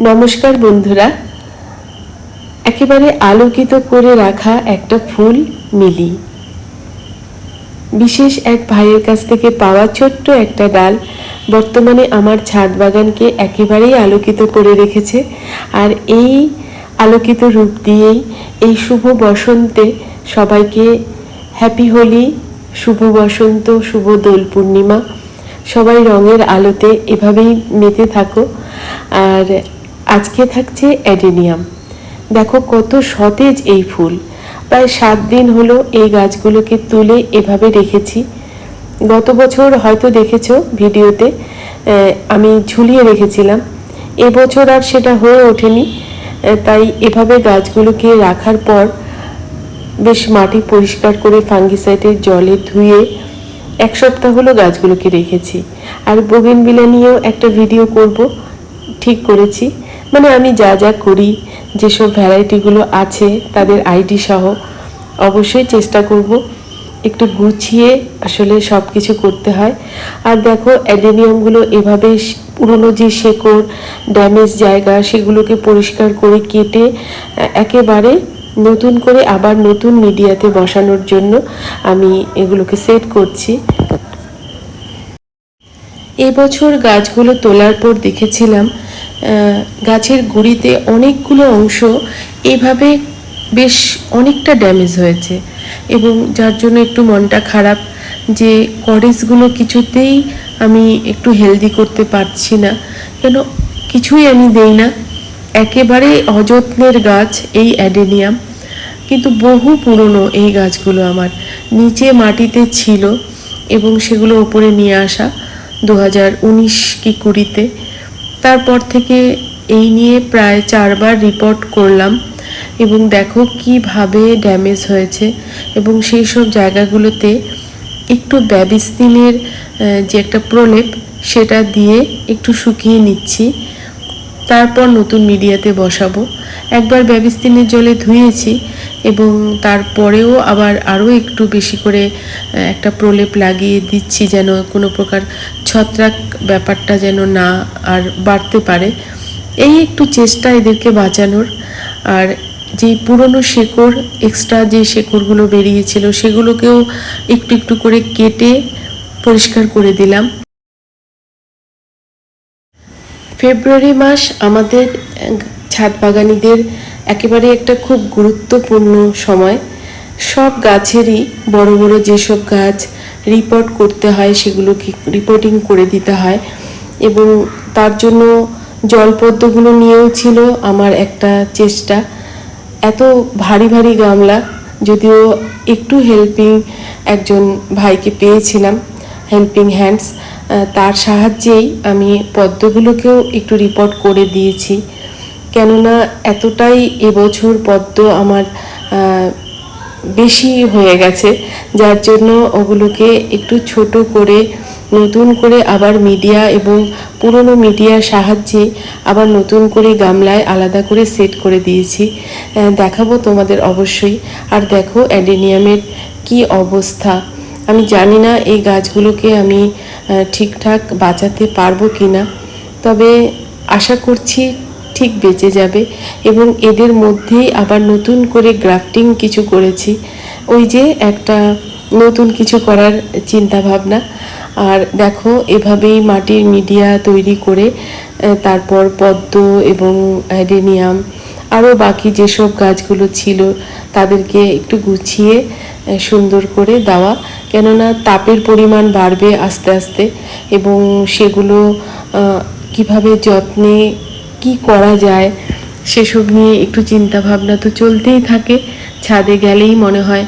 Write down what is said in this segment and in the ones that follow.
নমস্কার বন্ধুরা, একেবারে আলোকিত করে রাখা একটা ফুল মিলি বিশেষ এক ভাইয়ের কাছ থেকে পাওয়া ছোট্ট একটা ডাল বর্তমানে আমার ছাদ বাগানকে একেবারেই আলোকিত করে রেখেছে। আর এই আলোকিত রূপ দিয়েই এই শুভ বসন্তে সবাইকে হ্যাপি হোলি, শুভ বসন্ত, শুভ দোল পূর্ণিমা। সবাই রঙের আলোতে এভাবেই মেতে থাকো। আর আজকে থাকছে অ্যাডেনিয়াম। দেখো কত সতেজ এই ফুল। প্রায় 7 দিন হলো এই গাছগুলোকে তুলে এভাবে রেখেছি। গত বছর হয়তো দেখেছো ভিডিওতে আমি ঝুলিয়ে রেখেছিলাম। এবছর আর সেটা হয়ে ওঠেনি, তাই এভাবে গাছগুলোকে রাখার পর বেশ মাটি পরিষ্কার করে ফাঙ্গিসাইডের জলে ধুয়ে 1 সপ্তাহ হলো গাছগুলোকে রেখেছি। আর বোগেনভিলিয়া নিয়েও একটা ভিডিও করব ঠিক করেছি। মানে আমি যা যা করি, যেসব ভ্যারাইটিগুলো আছে তাদের আইডি সহ অবশ্যই চেষ্টা করব একটু গুছিয়ে আসলে সব কিছু করতে হয়। আর দেখো অ্যাডেনিয়ামগুলো এভাবে পুরনো যে শেকড়, ড্যামেজ জায়গা সেগুলোকে পরিষ্কার করে কেটে একেবারে নতুন করে আবার নতুন মিডিয়াতে বসানোর জন্য আমি এগুলোকে সেট করছি। এবছর গাছগুলো তোলার পর দেখেছিলাম গাছের গুঁড়িতে অনেকগুলো অংশ এভাবে বেশ অনেকটা ড্যামেজ হয়েছে, এবং যার জন্য একটু মনটা খারাপ যে করেসগুলো কিছুতেই আমি একটু হেলদি করতে পারছি না। কেন কিছুই আমি দেই না, একেবারে অযত্নের গাছ এই অ্যাডেনিয়াম। কিন্তু বহু পুরনো এই গাছগুলো আমার নিচে মাটিতে ছিল এবং সেগুলো ওপরে নিয়ে আসা 2019 কি 20-তে। তারপর থেকে এই নিয়ে প্রায় 4 বার রিপোর্ট করলাম এবং দেখো কিভাবে ড্যামেজ হয়েছে। এবং সেই সব জায়গাগুলোতে একটু ব্যাবিস্তিনের যে একটা প্রলেপ সেটা দিয়ে একটু শুকিয়ে নিচ্ছি, তারপর নতুন মিডিয়াতে বসাবো। একবার ব্যাবিস্তিনের জলে ধুয়েছি এবং তারপরেও আবার আরও একটু বেশি করে একটা প্রলেপ লাগিয়ে দিচ্ছি, যেন কোনো প্রকার ছত্রাক ব্যাপারটা যেন না আর বাড়তে পারে। এই একটু চেষ্টা এদেরকে বাঁচানোর। আর যেই পুরনো শেকড়, এক্সট্রা যে শেকড়গুলো বেরিয়েছিল সেগুলোকেও একটু একটু করে কেটে পরিষ্কার করে দিলাম। ফেব্রুয়ারি মাস আমাদের ছাদ বাগানিদের একেবারে একটা খুব গুরুত্বপূর্ণ সময়। সব গাছেরই বড় বড় যেসব গাছ রিপোর্ট করতে হয় সেগুলোকে রিপোর্টিং করে দিতে হয়, এবং তার জন্য জলপদ্মগুলো নিয়েও ছিল আমার একটা চেষ্টা। এত ভারী ভারী গামলা, যদিও একটু হেল্পিং একজন ভাইকে পেয়েছিলাম, হেল্পিং হ্যান্ডস, তার সাহায্যেই আমি পদ্মগুলোকেও একটু রিপোর্ট করে দিয়েছি। কেননা এতটাই এবছর পদ্ম আমার বেশি হয়ে গেছে, যার জন্য ওগুলোকে একটু ছোট করে নতুন করে আবার মিডিয়া এবং পুরনো মিডিয়ার সাহায্যে আবার নতুন করে গামলায় আলাদা করে সেট করে দিয়েছি। দেখাবো তোমাদের অবশ্যই। আর দেখো অ্যাডেনিয়ামের কি অবস্থা। আমি জানি না এই গাছগুলোকে আমি ঠিকঠাক বাঁচাতে পারবো কি না, তবে আশা করছি ঠিক বেঁচে যাবে। এবং এদের মধ্যেই আবার নতুন করে গ্রাফটিং কিছু করেছি, ওই যে একটা নতুন কিছু করার চিন্তা ভাবনা। আর দেখো এভাবেই মাটির মিডিয়া তৈরি করে তারপর পদ্ম এবং অ্যাডেনিয়াম আরও বাকি যেসব গাছগুলো ছিল তাদেরকে একটু গুছিয়ে সুন্দর করে দেওয়া। কেননা তাপের পরিমাণ বাড়বে আস্তে আস্তে, এবং সেগুলো কিভাবে যত্নে কি করা যায় সেসব নিয়ে একটু চিন্তা ভাবনা তো চলতেই থাকে। ছাদে গেলেই মনে হয়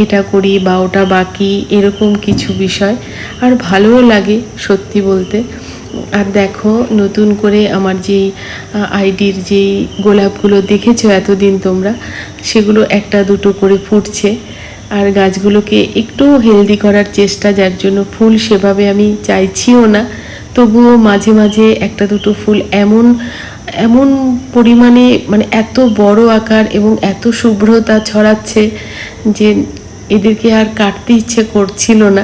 এটা করি বা ওটা বাকি, এরকম কিছু বিষয়। আর ভালোও লাগে সত্যি বলতে। আর দেখো নতুন করে আমার যেই আইডির যেই গোলাপগুলো দেখেছো এতদিন তোমরা, সেগুলো একটা দুটো করে ফুটছে। আর গাছগুলোকে একটু হেলদি করার চেষ্টা, যার জন্য ফুল সেভাবে আমি চাইছিও না, তবুও মাঝে মাঝে একটা দুটো ফুল এমন এমন পরিমাণে মানে এত বড় আকার এবং এত শুভ্রতা ছড়াচ্ছে যে এদেরকে আর কাটতে ইচ্ছে করছিল না,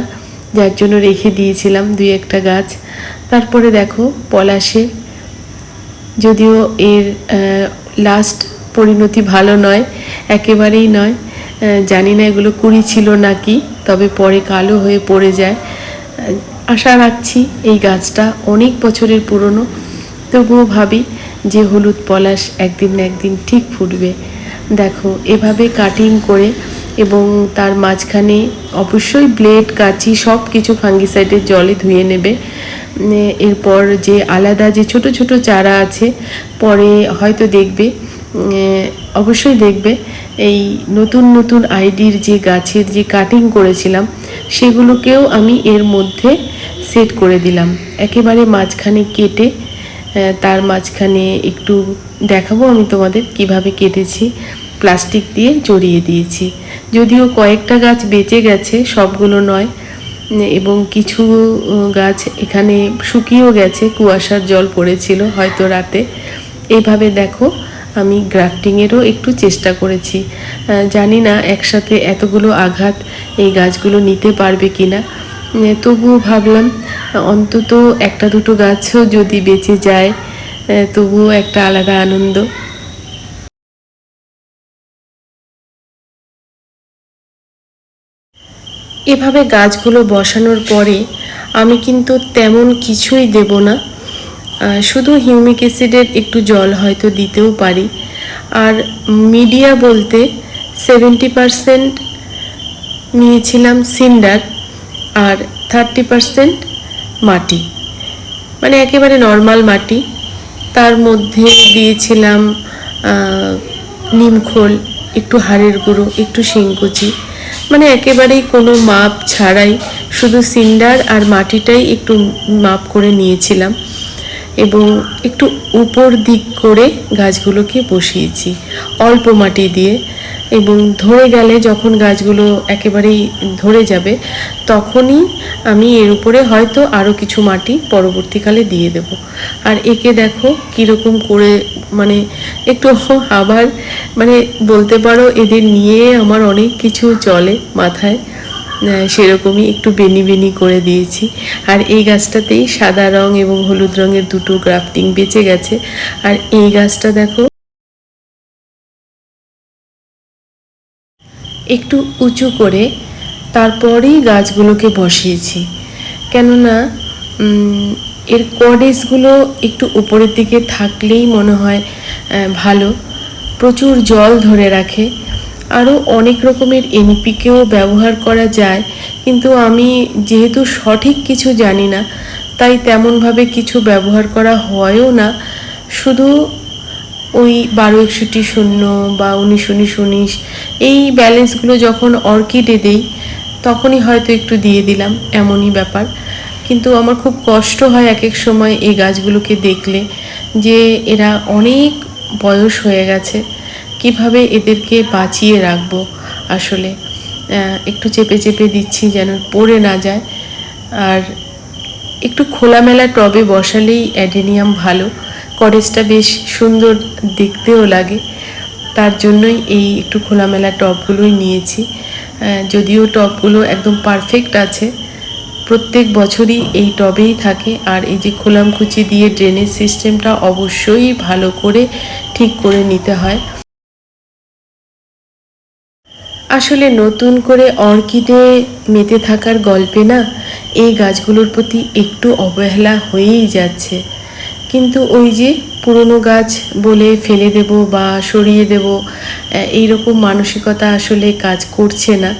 যার জন্য রেখে দিয়েছিলাম 2-1টা গাছ। তারপরে দেখো পলাশে যদিও এর লাস্ট পরিণতি ভালো নয়, একেবারেই নয়। জানি না এগুলো কুড়ি ছিল নাকি, তবে পরে কালো হয়ে পড়ে যায়। আশা রাখছি এই গাছটা অনেক বছরের পুরনো, তবুও ভাবি যে হলুদ পলাশ একদিন না একদিন ঠিক ফুটবে। দেখো এভাবে কাটিং করে এবং তার মাঝখানে অবশ্যই ব্লেড, কাঁচি সব কিছু ফাঙ্গিসাইডের জলে ধুয়ে নেবে। এরপর যে আলাদা যে ছোট ছোট চারা আছে, পরে হয়তো দেখবে, অবশ্যই দেখবে এই নতুন নতুন আইডির যে গাছের যে কাটিং করেছিলাম সেগুলোকেও আমি এর মধ্যে সেট করে দিলাম, একেবারে মাঝখানে কেটে। তার মাঝখানে একটু দেখাবো আমি তোমাদের কিভাবে কেটেছি, প্লাস্টিক দিয়ে জড়িয়ে দিয়েছি। যদিও কয়েকটা গাছ বেঁচে গেছে, সবগুলো নয়, এবং কিছু গাছ এখানে শুকিয়েও গেছে, কুয়াশার জল পড়েছিল হয়তো রাতে। এইভাবে দেখো আমি গ্রাফটিংয়েরও একটু চেষ্টা করেছি। জানি না একসাথে এতগুলো আঘাত এই গাছগুলো নিতে পারবে কি না, তবুও ভাবলাম অন্তত একটা দুটো গাছও যদি বেঁচে যায় তবুও একটা আলাদা আনন্দ। এভাবে গাছগুলো বসানোর পরে আমি কিন্তু তেমন কিছুই দেব না, শুধু হিউমিক অ্যাসিডের একটু জল হয়তো দিতেও পারি। আর মিডিয়া বলতে 70% নিয়েছিলাম সিন্ডার আর 30% মাটি, মানে একেবারে নর্মাল মাটি। তার মধ্যে দিয়েছিলাম নিমখোল, একটু হাড়ের গুঁড়ো, একটু শিংকুচি, মানে একেবারেই কোনো মাপ ছাড়াই শুধু সিন্ডার আর মাটিটাই একটু মাপ করে নিয়েছিলাম এবং একটু উপর দিক করে গাছগুলোকে বসিয়েছি অল্প মাটি দিয়ে। এবং ধরে গেলে যখন গাছগুলো একেবারেই ধরে যাবে তখনই আমি এর উপরে হয়তো আরও কিছু মাটি পরবর্তীকালে দিয়ে দেব। আর একে দেখো কীরকম করে, মানে একটু আবার মানে বলতে পারো এদের নিয়ে আমার অনেক কিছু চলে মাথায়, সেরকমই একটু বেনি বেনি করে দিয়েছি। আর এই গাছটাতেই সাদা রং এবং হলুদ রঙের দুটো গ্রাফটিং বেঁচে গেছে। আর এই গাছটা দেখো একটু উঁচু করে তারপরেই গাছগুলোকে বসিয়েছি, কেননা এর কডেসগুলো একটু উপরের দিকে থাকলেই মনে হয় ভালো, প্রচুর জল ধরে রাখে। আরও অনেক রকমের এনপিকেও ব্যবহার করা যায়, কিন্তু আমি যেহেতু সঠিক কিছু জানি না তাই তেমনভাবে কিছু ব্যবহার করা হয়ও না। শুধু ওই 12-61-0 বা 19-19-19 এই ব্যালেন্সগুলো যখন অর্কিডে দেই তখনই হয়তো একটু দিয়ে দিলাম, এমনই ব্যাপার। কিন্তু আমার খুব কষ্ট হয় এক এক সময় এই গাছগুলোকে দেখলে যে এরা অনেক বয়স হয়ে গেছে, কিভাবে এদেরকে বাঁচিয়ে রাখবো। আসলে একটু চেপে চেপে দিচ্ছি যেন পড়ে না যায়। আর একটু খোলামেলা টবে বসালেই অ্যাডেনিয়াম ভালো, করেজটা বেশ সুন্দর দেখতেও লাগে, তার জন্যই এই একটু খোলামেলা টবগুলোই নিয়েছি। যদিও টবগুলো একদম পারফেক্ট আছে, প্রত্যেক বছরই এই টবেই থাকে। আর এই যে খোলামকুচি দিয়ে ড্রেনেজ সিস্টেমটা অবশ্যই ভালো করে ঠিক করে নিতে হয়। আসলে নতুন করে অর্কিডে মেতে থাকার গল্পে না এই গাছগুলোর প্রতি একটু অবহেলা হয়েই যাচ্ছে। কিন্তু ওই যে পুরনো গাছ বলে ফেলে দেব বা সরিয়ে দেব এই রকম মানসিকতা আসলে কাজ করছে না।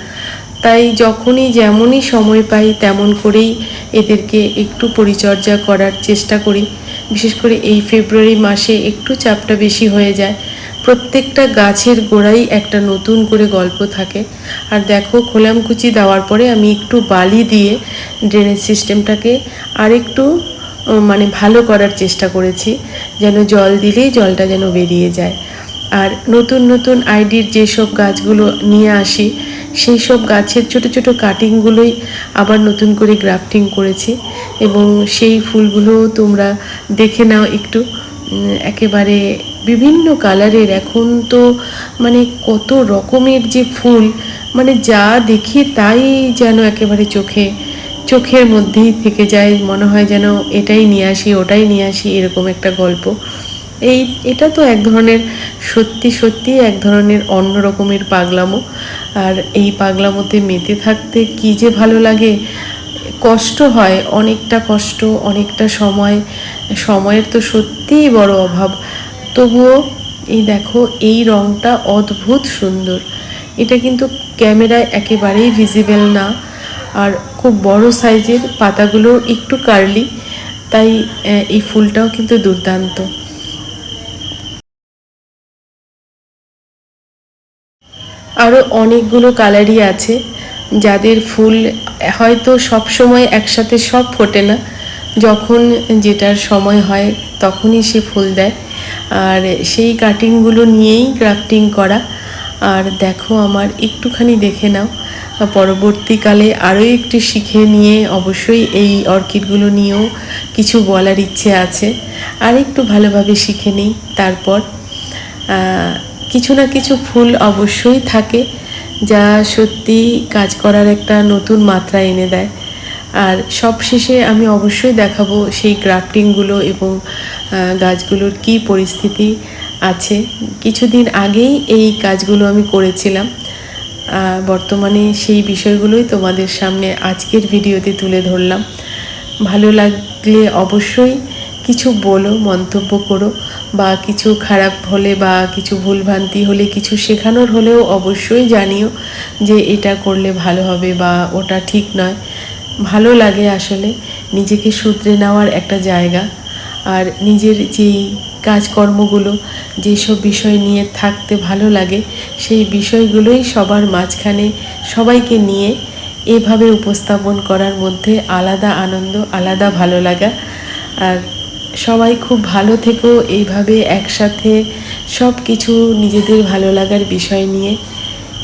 তাই যখনই যেমনই সময় পাই তেমন করেই এদেরকে একটু পরিচর্যা করার চেষ্টা করি। বিশেষ করে এই ফেব্রুয়ারি মাসে একটু চাপটা বেশি হয়ে যায়, প্রত্যেকটা গাছের গোড়ায় একটা নতুন করে গল্প থাকে। আর দেখো খোলামকুচি দেওয়ার পরে আমি একটু বালি দিয়ে ড্রেনেজ সিস্টেমটাকে আরেকটু মানে ভালো করার চেষ্টা করেছি, যেন জল দিলেই জলটা যেন বেরিয়ে যায়। আর নতুন নতুন আইডির যেসব গাছগুলো নিয়ে আসি সেই সব গাছের ছোট ছোট কাটিংগুলোই আবার নতুন করে গ্রাফটিং করেছি এবং সেই ফুলগুলোও তোমরা দেখে নাও একটু। একেবারে বিভিন্ন কালারের, এখন তো মানে কত রকমের যে ফুল, মানে যা দেখি তাই যেন একেবারে চোখের মধ্যেই থেকে যায়, মনে হয় যেন এটাই নিয়ে আসি ওটাই নিয়ে আসি, এরকম একটা গল্প। এটা তো এক ধরনের সত্যি সত্যি এক ধরনের অন্য রকমের পাগলামো। আর এই পাগলামোতে মেতে থাকতে কি যে ভালো লাগে। কষ্ট হয়, অনেকটা কষ্ট, অনেকটা সময়ের তো সত্যিই বড় অভাব। তবুও এই দেখো, এই রঙটা অদ্ভুত সুন্দর। এটা কিন্তু ক্যামেরায় একেবারেই ভিজিবল না। আর খুব বড় সাইজের, পাতাগুলো একটু কার্লি, তাই এই ফুলটাও কিন্তু দুর্দান্ত। আরও অনেকগুলো কালারই আছে, যাদের ফুল হয়তো সব সময় একসাথে সব ফোটে না, যখন যেটার সময় হয় তখনই সে ফুল দেয়। আর সেই কাটিংগুলো নিয়েই গ্রাফটিং করা। আর দেখো, আমার একটুখানি দেখে নাও, পরবর্তীকালে আরও একটু শিখে নিয়ে অবশ্যই এই অর্কিডগুলো নিয়েও কিছু বলার ইচ্ছে আছে। আর একটু ভালোভাবে শিখে নিই, তারপর কিছু না কিছু ফুল অবশ্যই থাকে যা সত্যি কাজ করার একটা নতুন মাত্রা এনে দেয়। আর সবশেষে আমি অবশ্যই দেখাবো সেই গ্রাফটিংগুলো এবং গাছগুলোর কি পরিস্থিতি আছে। কিছুদিন আগেই এই কাজগুলো আমি করেছিলাম, বর্তমানে সেই বিষয়গুলোই তোমাদের সামনে আজকের ভিডিওতে তুলে ধরলাম। ভালো লাগলে অবশ্যই কিছু বলো, মন্তব্য করো, বা কিছু খারাপ হলে বা কিছু ভুলভ্রান্তি হলে, কিছু শেখানোর হলেও অবশ্যই জানিও যে এটা করলে ভালো হবে বা ওটা ঠিক নয়। ভালো লাগে আসলে নিজেকে শুধরে নেওয়ার একটা জায়গা। আর নিজের যেই কাজকর্মগুলো, যেসব বিষয় নিয়ে থাকতে ভালো লাগে, সেই বিষয়গুলোই সবার মাঝখানে সবাইকে নিয়ে এভাবে উপস্থাপন করার মধ্যে আলাদা আনন্দ, আলাদা ভালো লাগা। আর সবাই খুব ভালো থেকো এইভাবে একসাথে সব কিছু নিজেদের ভালো লাগার বিষয় নিয়ে,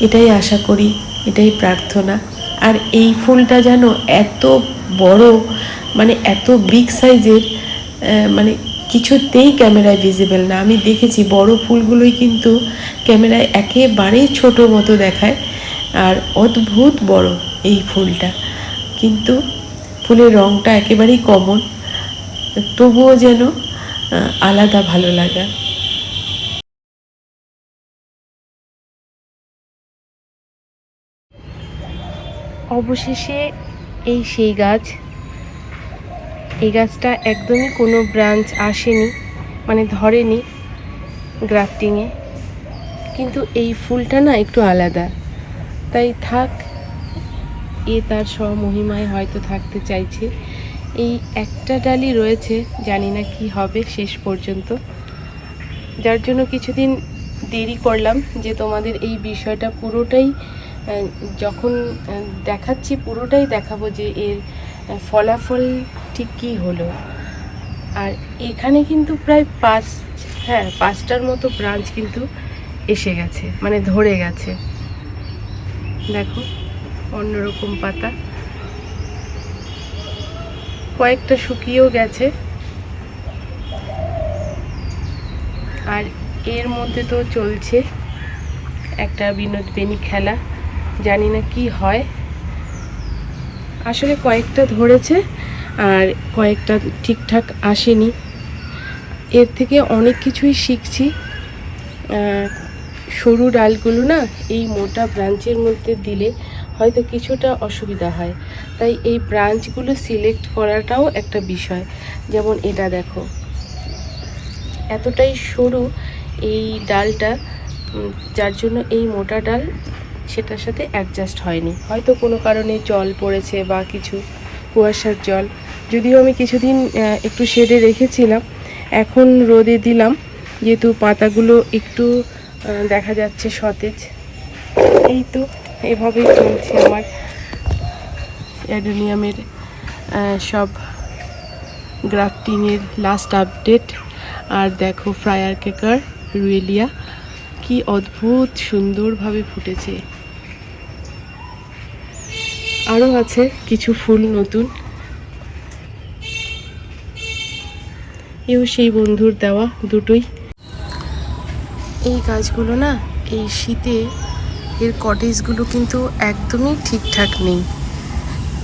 এটাই আশা করি, এটাই প্রার্থনা। আর এই ফুলটা যেন এত বড়, মানে এত বিগ সাইজের, মানে কিছুতেই ক্যামেরায় ভিজিবল না। আমি দেখেছি বড় ফুলগুলোই কিন্তু ক্যামেরায় একেবারেই ছোট মতো দেখায়, আর অদ্ভুত বড় এই ফুলটা, কিন্তু ফুলের রঙটা একেবারেই কমন, তবুও যেন আলাদা ভালো লাগা। অবশেষে এই সেই গাছ। এই গাছটা একদমই কোনো ব্রাঞ্চ আসেনি, মানে ধরেনি গ্রাফটিংয়ে, কিন্তু এই ফুলটা না একটু আলাদা, তাই থাক, তার স্বমহিমায় হয়তো থাকতে চাইছে। এই একটা ডালি রয়েছে, জানি না কি হবে শেষ পর্যন্ত, যার জন্য কিছুদিন দেরি করলাম যে তোমাদের এই বিষয়টা পুরোটাই যখন দেখাচ্ছি পুরোটাই দেখাবো যে এর ফলাফল ঠিক কী হলো। আর এখানে কিন্তু প্রায় 5টার মতো ব্রাঞ্চ কিন্তু এসে গেছে, মানে ধরে গেছে। দেখো, অন্যরকম পাতা, কয়েকটা শুকিয়েও গেছে। আর এর মধ্যে তো চলছে একটা বিনোদবেনী খেলা, জানি না কি হয়। আসলে কয়েকটা ধরেছে আর কয়েকটা ঠিকঠাক আসেনি। এর থেকে অনেক কিছুই শিখছি। সরু ডালগুলো না এই মোটা ব্রাঞ্চের মধ্যে দিলে হয়তো কিছুটা অসুবিধা হয়, তাই এই ব্রাঞ্চগুলো সিলেক্ট করাটাও একটা বিষয়। যেমন এটা দেখো, এতটাই সরু এই ডালটা, যার জন্য এই মোটা ডাল সেটার সাথে অ্যাডজাস্ট হয়নি, হয়তো কোনো কারণে জল পড়েছে বা কিছু, কুয়াশার জল। যদিও আমি কিছুদিন একটু শেডে রেখেছিলাম, এখন রোদে দিলাম, যেহেতু পাতাগুলো একটু দেখা যাচ্ছে সতেজ। এই তো এভাবেই চলছে আমার অ্যাডেনিয়ামের সব গ্রাফটিংয়ের লাস্ট আপডেট। আর দেখো, ফ্রায়ার কেকার রুয়েলিয়া কি অদ্ভুত সুন্দরভাবে ফুটেছে। আরও আছে কিছু ফুল নতুন, এও সেই বন্ধুর দেওয়া দুটোই। এই গাছগুলো না এই শীতে এর কটেজগুলো কিন্তু একদমই ঠিকঠাক নেই।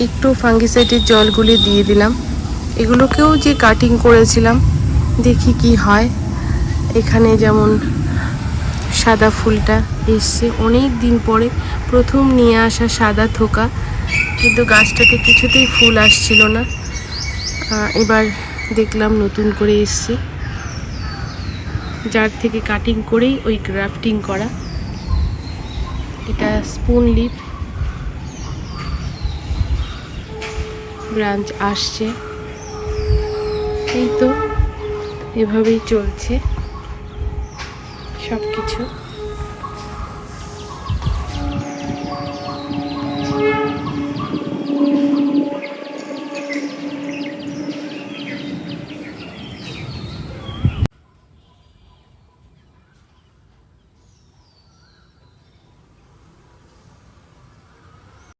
একটু ফাঙ্গিসাইডের জলগুলি দিয়ে দিলাম। এগুলোকেও যে কাটিং করেছিলাম, দেখি কি হয়। এখানে যেমন সাদা ফুলটা এসছে অনেক দিন পরে, প্রথম নিয়ে আসা সাদা থোকা, কিন্তু গাছটাতে কিছুতেই ফুল আসছিল না। এবার দেখলাম নতুন করে এসছে, যার থেকে কাটিং করেই ওই গ্রাফটিং করা। এটা স্পুন লিফ, ব্রাঞ্চ আসছে। এই তো এভাবেই চলছে সব কিছু।